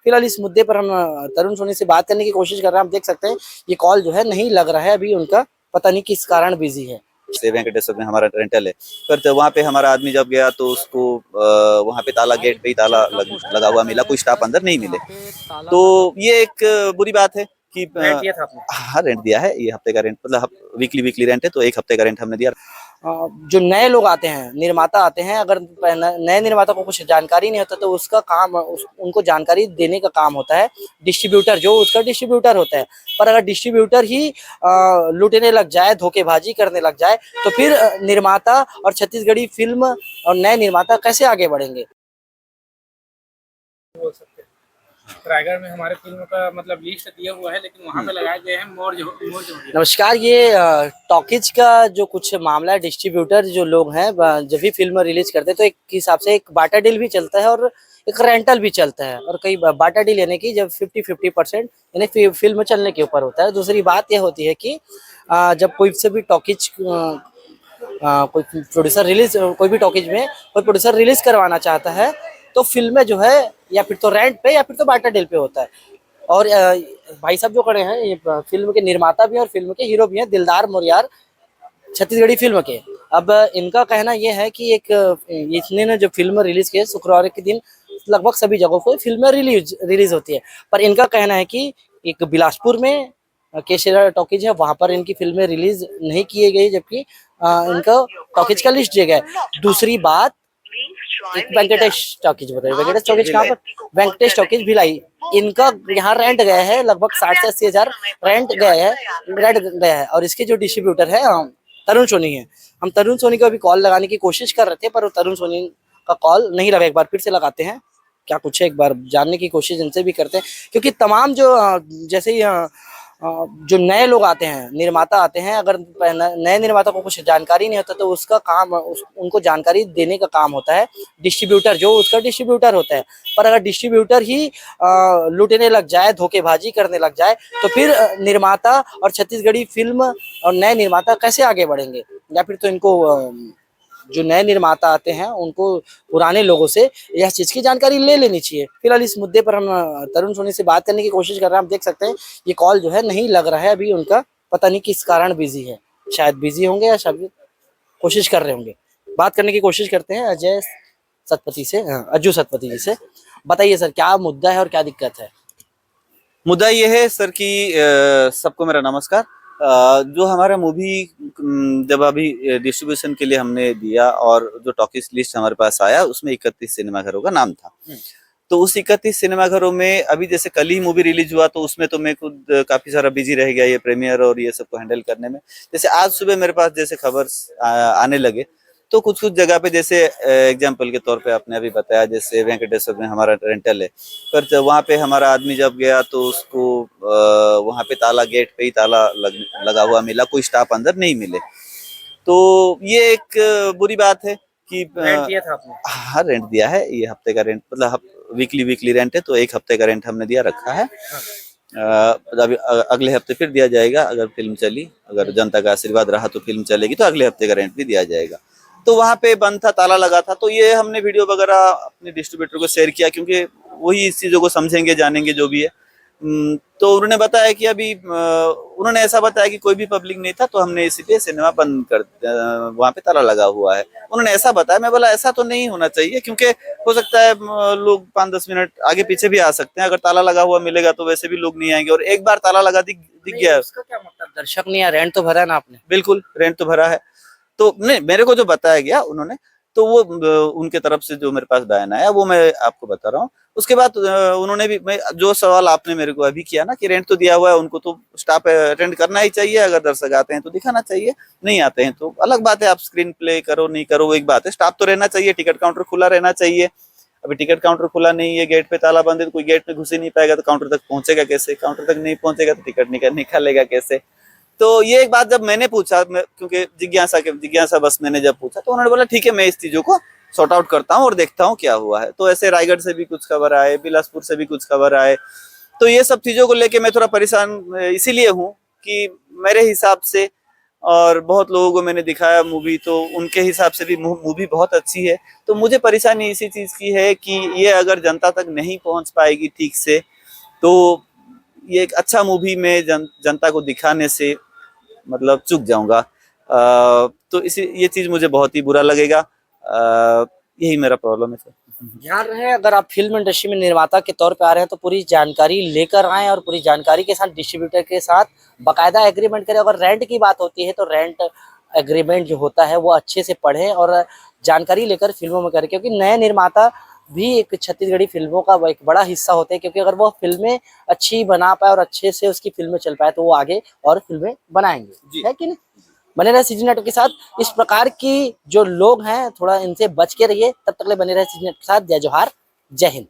फिलहाल इस मुद्दे पर हम तरुण सोनी से बात करने की कोशिश कर रहे हैं। आप देख सकते हैं ये कॉल जो है नहीं लग रहा है अभी उनका, पता नहीं किस कारण बिजी है। वेंकटेश्वर में हमारा रेंटल है, पर तो वहाँ पे हमारा आदमी जब गया तो उसको वहाँ पे ताला, गेट पे ही ताला लगा हुआ मिला, कोई स्टाफ अंदर नहीं मिले। तो ये एक बुरी बात है कि रेंट दिया था आपने? हाँ, रेंट दिया है। ये हफ्ते का रेंट, मतलब वीकली रेंट है, तो एक हफ्ते का रेंट हमने दिया। जो नए लोग आते हैं, निर्माता आते हैं, अगर नए निर्माता को कुछ जानकारी नहीं होता तो उसका काम उनको जानकारी देने का काम होता है डिस्ट्रीब्यूटर, जो उसका डिस्ट्रीब्यूटर होता है। पर अगर डिस्ट्रीब्यूटर ही लूटने लग जाए, धोखेबाजी करने लग जाए, तो फिर निर्माता और छत्तीसगढ़ी फिल्म और नए निर्माता कैसे आगे बढ़ेंगे? बोल सकते हैं रायगढ़ में हमारे फिल्म का मतलब लिस्ट दिया हुआ है, लेकिन वहाँ पे लगाए गए हैं मौर्य। नमस्कार, ये टॉकीज का जो कुछ मामला है, डिस्ट्रीब्यूटर जो लोग हैं जब भी फिल्म रिलीज करते हैं तो एक हिसाब से एक बाटा डील भी चलता है और एक रेंटल भी चलता है, और कई बाटा डील यानी कि जब 50-50% यानी फिल्म चलने के ऊपर होता है। दूसरी बात यह होती है कि जब कोई से भी टॉकीज कोई प्रोड्यूसर रिलीज, कोई भी टॉकीज में कोई प्रोड्यूसर रिलीज करवाना चाहता है तो फिल्में जो है या फिर तो रेंट पे या फिर तो बाटा डील पे होता है। और भाई साहब जो खड़े हैं ये फिल्म के निर्माता भी हैं और फिल्म के हीरो भी हैं, दिलदार मोरियार, छत्तीसगढ़ी फिल्म के। अब इनका कहना ये है कि एक इसने ने जो फिल्म रिलीज की है, शुक्रवार के दिन लगभग सभी जगहों पर फिल्में रिलीज होती है, पर इनका कहना है कि एक बिलासपुर में केशरा टॉकीज है, वहां पर इनकी फिल्में रिलीज नहीं की गई, जबकि इनका टॉकीज का लिस्ट दिया गया है। दूसरी बात, एक वेंकटेश टॉकीज बताइए, वेंकटेश टॉकीज कहाँ पर? वेंकटेश टॉकीज भिलाई, इनका यहाँ रेंट गया है लगभग 60 से 80 हजार रेंट गया है। और इसके जो डिस्ट्रीब्यूटर है तरुण सोनी है। हम तरुण सोनी को अभी कॉल लगाने की कोशिश कर रहे थे, पर तरुण सोनी का कॉल नहीं लगा। एक बार फिर से लगाते हैं, क्या कुछ है एक बार जानने की कोशिश इनसे भी करते हैं, क्योंकि तमाम जो जैसे ही जो नए लोग आते हैं, निर्माता आते हैं, अगर नए निर्माता को कुछ जानकारी नहीं होता तो उसका काम उनको जानकारी देने का काम होता है डिस्ट्रीब्यूटर, जो उसका डिस्ट्रीब्यूटर होता है। पर अगर डिस्ट्रीब्यूटर ही लूटने लग जाए, धोखेबाजी करने लग जाए, तो फिर निर्माता और छत्तीसगढ़ी फिल्म और नए निर्माता कैसे आगे बढ़ेंगे? या फिर तो इनको जो नए निर्माता आते हैं उनको पुराने लोगों से यह चीज की जानकारी ले लेनी चाहिए। फिलहाल इस मुद्दे पर हम तरुण सोनी से बात करने की कोशिश कर रहे हैं। आप देख सकते हैं ये कॉल जो है नहीं लग रहा है अभी उनका, पता नहीं किस कारण बिजी है। शायद बिजी होंगे या शायद कोशिश कर रहे होंगे। बात करने की कोशिश करते हैं अजय सतपति से, अज्जू सतपति जी से। बताइए सर, क्या मुद्दा है और क्या दिक्कत है? मुद्दा ये है सर कि सबको मेरा नमस्कार। जो हमारा मूवी जब अभी डिस्ट्रीब्यूशन के लिए हमने दिया और जो टॉकीज लिस्ट हमारे पास आया उसमें 31 सिनेमाघरों का नाम था। तो उस 31 सिनेमाघरों में अभी जैसे कल ही मूवी रिलीज हुआ तो उसमें तो मैं खुद काफी सारा बिजी रह गया ये प्रीमियर और ये सबको हैंडल करने में। जैसे आज सुबह मेरे पास जैसे खबर आने लगे तो कुछ जगह पे जैसे एग्जाम्पल के तौर पे आपने अभी बताया जैसे वेंकटेश्वर में हमारा रेंटल है, पर वहाँ पे हमारा आदमी जब गया तो उसको वहाँ पे ताला, गेट पे ही ताला लगा हुआ मिला, कोई स्टाफ अंदर नहीं मिले। तो ये एक बुरी बात है कि रेंट दिया था आपने? हाँ, रेंट दिया है। ये हफ्ते का रेंट, मतलब वीकली रेंट है, तो एक हफ्ते का रेंट हमने दिया रखा है। अभी अगले हफ्ते फिर दिया जाएगा, अगर फिल्म चली, अगर जनता का आशीर्वाद रहा तो फिल्म चलेगी तो अगले हफ्ते का रेंट भी दिया जाएगा। तो वहाँ पे बंद था, ताला लगा था, तो ये हमने वीडियो वगैरह अपने डिस्ट्रीब्यूटर को शेयर किया क्योंकि वही इस चीजों को समझेंगे, जानेंगे जो भी है। तो उन्होंने बताया कि अभी उन्होंने ऐसा बताया कि कोई भी पब्लिक नहीं था तो हमने इसीलिए सिनेमा बंद कर, वहाँ पे ताला लगा हुआ है, उन्होंने ऐसा बताया। मैं बोला ऐसा तो नहीं होना चाहिए क्योंकि हो सकता है लोग 5-10 मिनट आगे पीछे भी आ सकते हैं। अगर ताला लगा हुआ मिलेगा तो वैसे भी लोग नहीं आएंगे, और एक बार ताला लगा दिख गया, उसका क्या मतलब? दर्शक नहीं है, रेंट तो भरा है ना आपने? बिल्कुल रेंट तो भरा है। तो नहीं, मेरे को जो बताया गया उन्होंने, तो वो उनके तरफ से जो मेरे पास बयान आया वो मैं आपको बता रहा हूँ। उसके बाद उन्होंने भी, मैं जो सवाल आपने मेरे को अभी किया ना कि रेंट तो दिया हुआ है, उनको तो स्टाफ अटेंड करना ही चाहिए, अगर दर्शक आते हैं तो दिखाना चाहिए, नहीं आते हैं तो अलग बात है, आप स्क्रीन प्ले करो नहीं करो वो एक बात है। स्टाफ तो रहना चाहिए, टिकट काउंटर खुला रहना चाहिए। अभी टिकट काउंटर खुला नहीं है, गेट पे ताला बंद है, तो कोई गेट में घुस ही नहीं पाएगा तो काउंटर तक पहुंचेगा कैसे? काउंटर तक नहीं पहुंचेगा तो टिकट निकालेगा कैसे? तो ये एक बात जब मैंने पूछा, क्योंकि जिज्ञासा बस मैंने जब पूछा तो उन्होंने बोला ठीक है, मैं इस चीजों को सॉर्ट आउट करता हूँ और देखता हूँ क्या हुआ है। तो ऐसे रायगढ़ से भी कुछ खबर आए, बिलासपुर से भी कुछ खबर आए, तो ये सब चीजों को लेके मैं थोड़ा परेशान इसीलिए हूँ कि मेरे हिसाब से और बहुत लोगों को मैंने दिखाया मूवी, तो उनके हिसाब से भी मूवी बहुत अच्छी है। तो मुझे परेशानी इसी चीज़ की है कि ये अगर जनता तक नहीं पहुंच पाएगी ठीक से, तो ये एक अच्छा मूवी में जनता को दिखाने से मतलब चूक जाऊंगा। तो इसी ये चीज़ मुझे बहुत ही बुरा लगेगा। यही मेरा प्रॉब्लम है सर। ध्यान रहे, अगर आप फिल्म इंडस्ट्री में निर्माता के तौर पे आ रहे हैं तो पूरी जानकारी लेकर आएं और पूरी जानकारी के साथ डिस्ट्रीब्यूटर के साथ बाकायदा एग्रीमेंट करें। अगर रेंट की बात होती है तो रेंट एग्रीमेंट जो होता है वो अच्छे से पढ़ें और जानकारी लेकर फिल्मों में करें, क्योंकि नए निर्माता भी एक छत्तीसगढ़ी फिल्मों का एक बड़ा हिस्सा होते हैं। क्योंकि अगर वो फिल्में अच्छी बना पाए और अच्छे से उसकी फिल्में चल पाए तो वो आगे और फिल्में बनाएंगे, है कि नहीं। बने रहे सीजी नेटवर्क के साथ। इस प्रकार की जो लोग हैं थोड़ा इनसे बच के रहिए। तब तक ले बने रहे सीजी नेटवर्क के साथ। जय जोहार, जय हिंद।